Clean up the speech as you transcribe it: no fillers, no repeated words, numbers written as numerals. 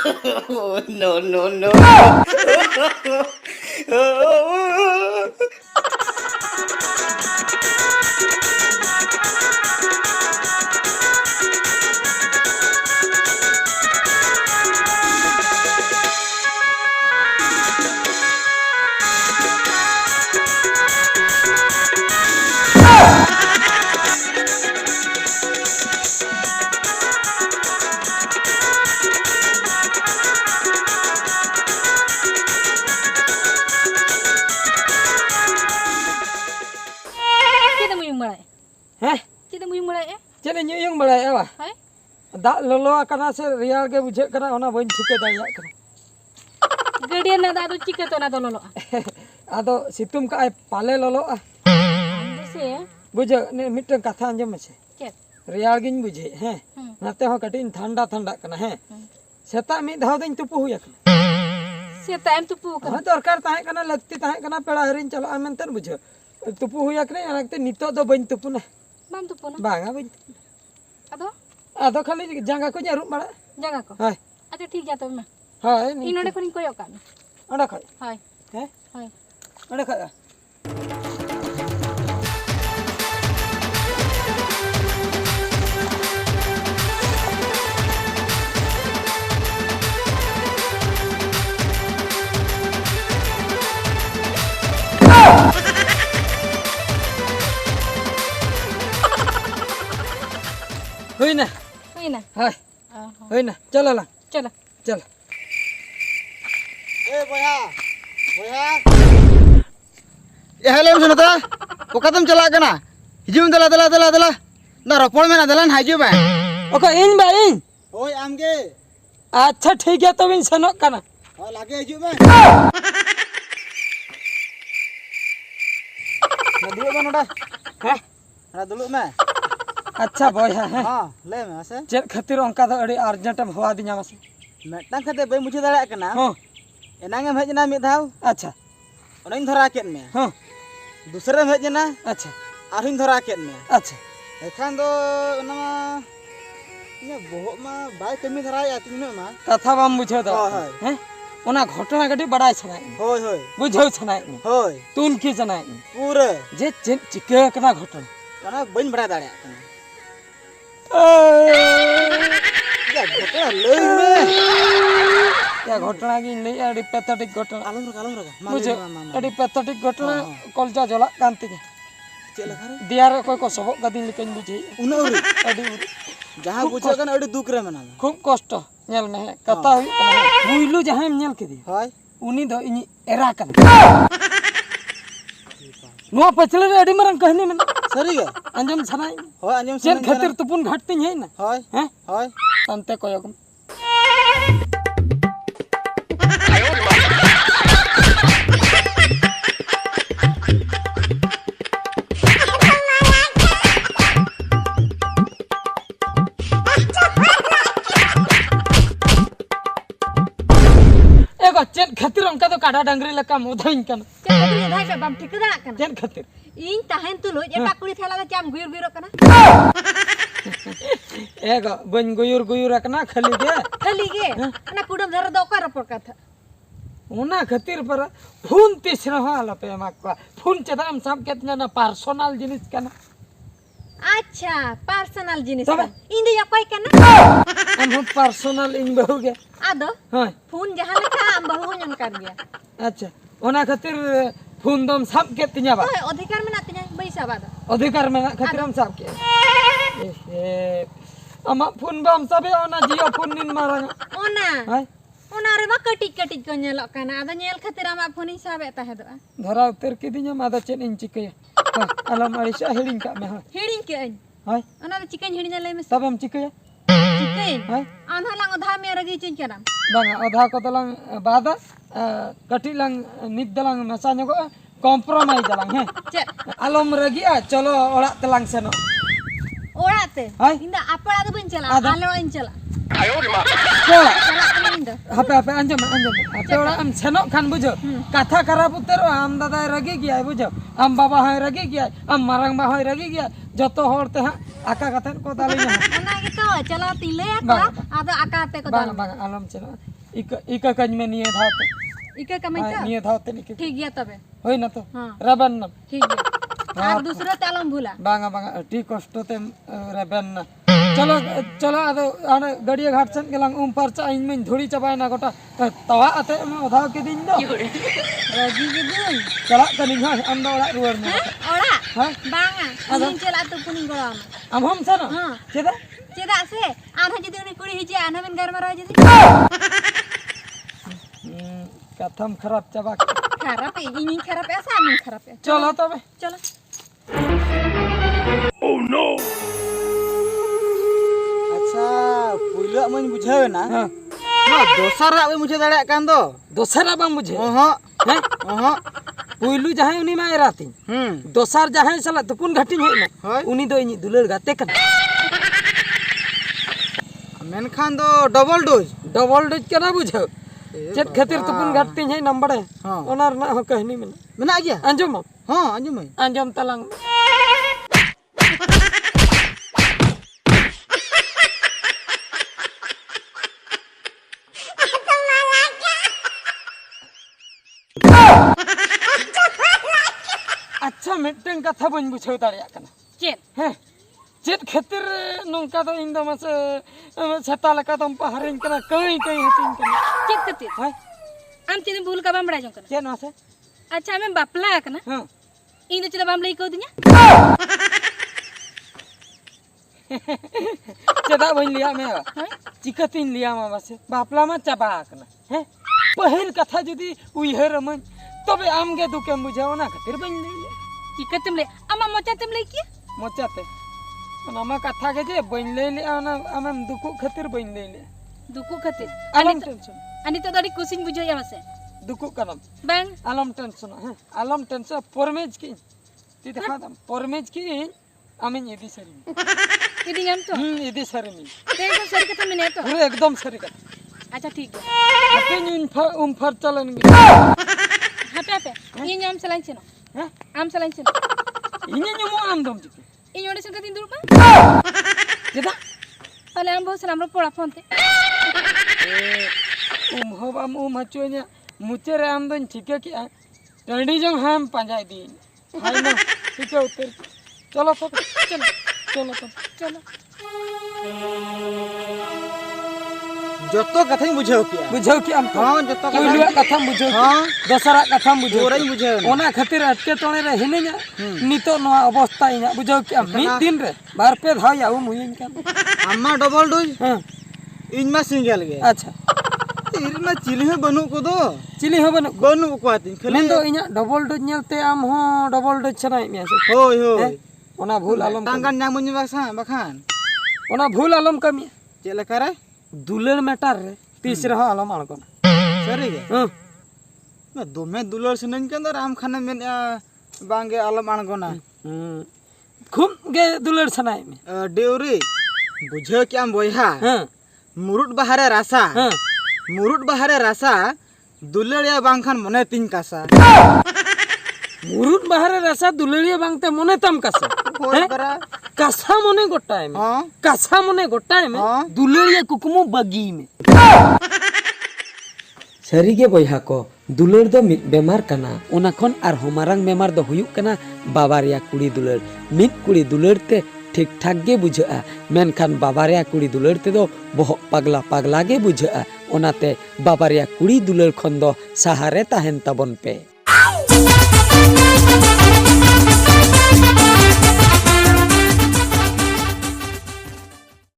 Oh, no, no, no. Heh, Kita mau mulai ya? jadi nyuyung balai apa? Hai? Dak lolo karena se real ke bujek karena ona bain cike daya kana. Gedean na tu cika tu na tu lolo. Ado situm ka ai pale lolo ah. Anda sih ya? Bujek ni miteng katha anjam mase. Cek. Real gin bujhe he. Nate ho katin thanda thanda kana he. Seta mid dhaw din tupu huya kana. Saya time tu pu Ha dorkar tahe kana lakti tahe kana peda harin chalo amenter bujhe. Tupu huya kana anakte nito do bain tupu na. Bam tu pu na. Banga bain. Aduh, Ado khali jangga ko jarum bala. jangan kau. Hai. Ada tiga tu mah. Hai Ini ni. ada kuning koyok kan? Ada khai. Hai, He? hai. Ada khai. Hoi na. Ini na. Hai. Ah, Hoi na. Chalo lang. Chala. Chalo. Boya. Ya hello sunata. Pokatam chala kana. Hijum dala. Na ropol mena dalan haju ba. Oke in ba in. Oi amge. अच्छा ठीक है तब इन सनक करना Oh lagi haju ba. Na dulu ba noda. है Na dulu me. अच्छा boy है Ha, le me ase. Check खातिर onka द अड़ी अर्जेंट में हवा दिया मसे Metang kate bae muci dara kana. हां Enang em hej na mid dhaw. अच्छा Onain dhara ket me. हां Dusre em hej na. अच्छा Arhin dhara ket me. अच्छा Ekhan do ona ma ᱤᱧ ᱵᱚᱦᱚᱜ ᱢᱟ ᱵᱟᱭ ᱠᱟᱹᱢᱤ ᱫᱷᱟᱨᱟᱭᱟ ᱛᱤᱱᱟᱹᱜ ᱢᱟ कथा बाम बुझो ᱫᱚ ᱦᱳᱭ हैं ओना घटना गटी बड़ाई छनाई ᱦᱳᱭ ᱦᱳᱭ बुझो छनाई ᱦᱳᱭ तुन की छनाई ᱯᱩᱨᱟᱹ जे चेक चिके कना घटना ᱚᱱᱟ ᱵᱟᱹᱧ ᱵᱟᱲᱟᱭ ᱫᱟᱲᱮᱭᱟᱜ ᱠᱟᱱᱟ ᱭᱟ ᱜᱷᱚᱴᱚᱱᱟ ᱞᱟᱹᱭ ᱢᱮ या घटना की नहीं अड़ी पैथेटिक घटना ᱟᱞᱚᱢ ᱨᱚᱜᱟ बुझो अड़ी पैथेटिक घटना कलजा जला कांति ᱪᱮᱫ ᱞᱮᱠᱟ ᱨᱮ दियार कोई को सबक गदिन लिकन बुझे ᱩᱱᱟᱹᱜ ᱩᱨᱤ अड़ी ᱡᱟᱦᱟᱸ ᱵᱩᱡᱷᱟᱹᱜ ᱠᱟᱱᱟ ᱟᱹᱰᱤ ᱫᱩᱠ ᱨᱮ ᱢᱮᱱᱟᱜᱼᱟ खूब कष्ट नेल में है कथा हुई हुईलु जहां नेल के दी ᱦᱳᱭ उनी दो इनी एरा कन नुआ पछले रे अड़ी मरन कहनी में ᱥᱟᱹᱨᱤ ᱜᱮ अंजम छनाई ᱦᱳᱭ ᱟᱸᱡᱚᱢ चेन ᱥᱟᱱᱟᱧ खातिर ᱠᱟᱱᱟ तुपुन घाटती है ना ᱦᱳᱭ हैं ᱦᱳᱭ तंते कोयगम एगो चेन खातिर उनका तो काढ़ा डंगरी लका मुधइन कन Cek tadi ya dah bam tik dah kan? Chain खातिर Ing tahan tu lo, ya pak kulit hela jam guyur kana. एगो बन गुयुर गुयुर रखना खाली दे Kali ge, anak kudam zara do kar rapor kata. ओना खातिर पर फोन तीस रहा पे माकवा फोन चदाम सब केतना ना पर्सनल जिनिस कना Acha, personal jenis Sabar. kan. Ini ya koi kana? हम पर्सनल इन बहु गे Ado, हां phone jahan ka am bahu nyan kar dia. अच्छा ओना खातिर फोन दम सब केतnya बा Oh, अधिकार में नातिnya baisa bada. अधिकार में खातिर हम सब के ए अमा फोन बम सबे ओना जियो फोन निन मारा Ona, hi ona re ma ketik ketik ko nyelok kana. Ada nyel khatir ama phone hisabe tah do. धरा उतर के दिnya मादा चेन इन चिके अलम अरिशा हिडिंग का में Hiring ke an. Hi Ona da chicken hiring nyalai mes. तब हम चिके Chicken. हाय Anha lang odha me ragi chin karam. बांगा आधा को तलंग बादा कटी लंग निद दलंग मसा नको कॉम्प्रोमाइज दलंग है Cek, आलम रगिया चलो ओड़ा तलंग सेनो orat te. Hai. Inda apa ada bencela, Ada. alo bencela. चला Salah kana inda. हापे हापे Anjum Anjum हापे ओड़ा हम सेनो खान बुझो कथा खराब उतर हम दादा रगी गया बुझो हम बाबा है रगी गया हम मरंग बा है रगी गया जतो होरते हैं आका कथन को दाली Ona gitu, celo tile Bang. ka, ada akate ko बांगा dal. बांगा आलम चलो इका कज में निये धाते इके कमाई तो निये धाते निके ठीक गया तबे होई ना तो हाँ रबन ना ठीक गया और दूसरा तालम भूला बांगा बांगा टी कष्ट ते रबन ना चलो चलो आदो आने गड़िया घाट सन गेलांग पर चा इन में धुड़ी चबाय ना गोटा तवा आते में उधाव के दिन दो रगी के दिन चला तनी हा हम दो ओड़ा रुवर में ओड़ा हां बांगा इन चला तो पुनी गोड़ा अब हम से ना हां चेदा चेदा से आना जदी उनी कुड़ी हिजे आना में घर में रह जदी कथम खराब चबा खराब है इन खराब है सामन खराब है चलो तबे चलो अच्छा पुइला मन बुझावे ना हां हां दोसरा बे मुझे दड़े कान दो दोसरा बांग मुझे ओहो हैं ओहो पुइलू जहां उनी में राती दोसर जहां सला तुपुन घाटी होई ना होय उनी दो इनी दुलर गाते कन मेनखान दो डबल डोज केना बुझो चेत खातिर तुपुन घाटी है नंबर है हां ओनार ना हो कहनी में मेना गया अंजम हां अंजुम अंजम तलंग अच्छा मिटन कथा बन बुझाव दाड़िया कना चेत हैं चेत खातिर नोंका दो इन दो मसे छता लका दम पहारिन कना कई कई हतिन कना चेत कते हाय आम चेन भूल का बमड़ा जंकन चेन वासे अच्छा मैं बापला कना हां इन दो चला बम लई को दिया चेदा बन लिया मैं चिकतिन लिया मा वासे बापला मा चबा कना हैं पहिल कथा जदी उइहर मन तबे आमगे दुके बुझाव ना खातिर बन ले चिकत तुम ले अम्मा मोचा तुम ले किया मोचाते ओनामा कथा के जे बन ले आना आमम दुकु खातिर बन ले दुकु खते आलम टेंशन अनि तो दाड़ी कुसिंग बुझो या मसे दुकु कलम बैंग आलम टेंशन है आलम टेंशन परमेज की ती देखा दम परमेज की आमिन यदि सरी किदी हम तो यदि सरी मी ते तो सर कथा में तो पूरे एकदम सरी का अच्छा ठीक है अपने उन चलन हटे हटे ये नाम सलाइन से हैं आम सलाइन से इने नुमो आम दम जिके इन ओडिसन का दिन दूर पा जेदा ताले आम बहुत सलाम रो पोड़ा फोन ते होबा हचो냐 मुचे रे आम दन चिके की टंडी जंग हम पंजाई दी हाय ना ठीक है उतर चलो तो चलो चलो तो चलो जतो कथाई बुझाव किया बुझो कि हम तो हां जतो कोइलुआ कथा बुझो हां दसरा कथा बुझो पूरा ही बुझाव ओना खातिर अटके तोने रे हिने냐 नितो नोआ अवस्था इना बुझो कि मिद दिन रे बार पे धाव या मुइन का अम्मा डबल डोज हां इन मा सिंगल गे अच्छा इन मा चिली है बनु को दो चिली हो बनु को आती खाली मेन दो इना डबल डोज नेलते आम हो डबल डोज छनाई मिया से होय होय ओना भूल आलम टांगन नामुनी बखान ओना भूल आलम कमी चेला करे दुलड़ मेटर रे तीस रहा आलम आलकोन सरी गे हां मैं दोमे दुलर सुनन के अंदर आम खाना में बांगे आलम आणगोना खूब गे दुलड़ छनाई में डेउरी बुझे क्या बोया हां मुरुट बहारे रासा हां मुरुट बहारे रासा दुलड़िया बांखान मने तीन कासा मुरुट बहारे रसा दुलड़िया बांगते मने तम कासा होय करा कासा मने गोटाय में हां कासा मने गोटाय में हाँ। दुलड़िया कुकुमु बगी में सरीगे बयहा को दुलड़ दो मिद बेमार कना ओना खन आर हमारंग बेमार दो हुयुक कना बाबारिया कुड़ी दुलड़ मिद कुड़ी दुलड़ते ठीक ठाक गे बुझा मेनखान बाबारिया कुड़ी दुलड़ते दो बहुत पगला पगला गे बुझा ओनाते बाबारिया कुड़ी दुलड़ खन दो सहारे ताहेन तबन पे।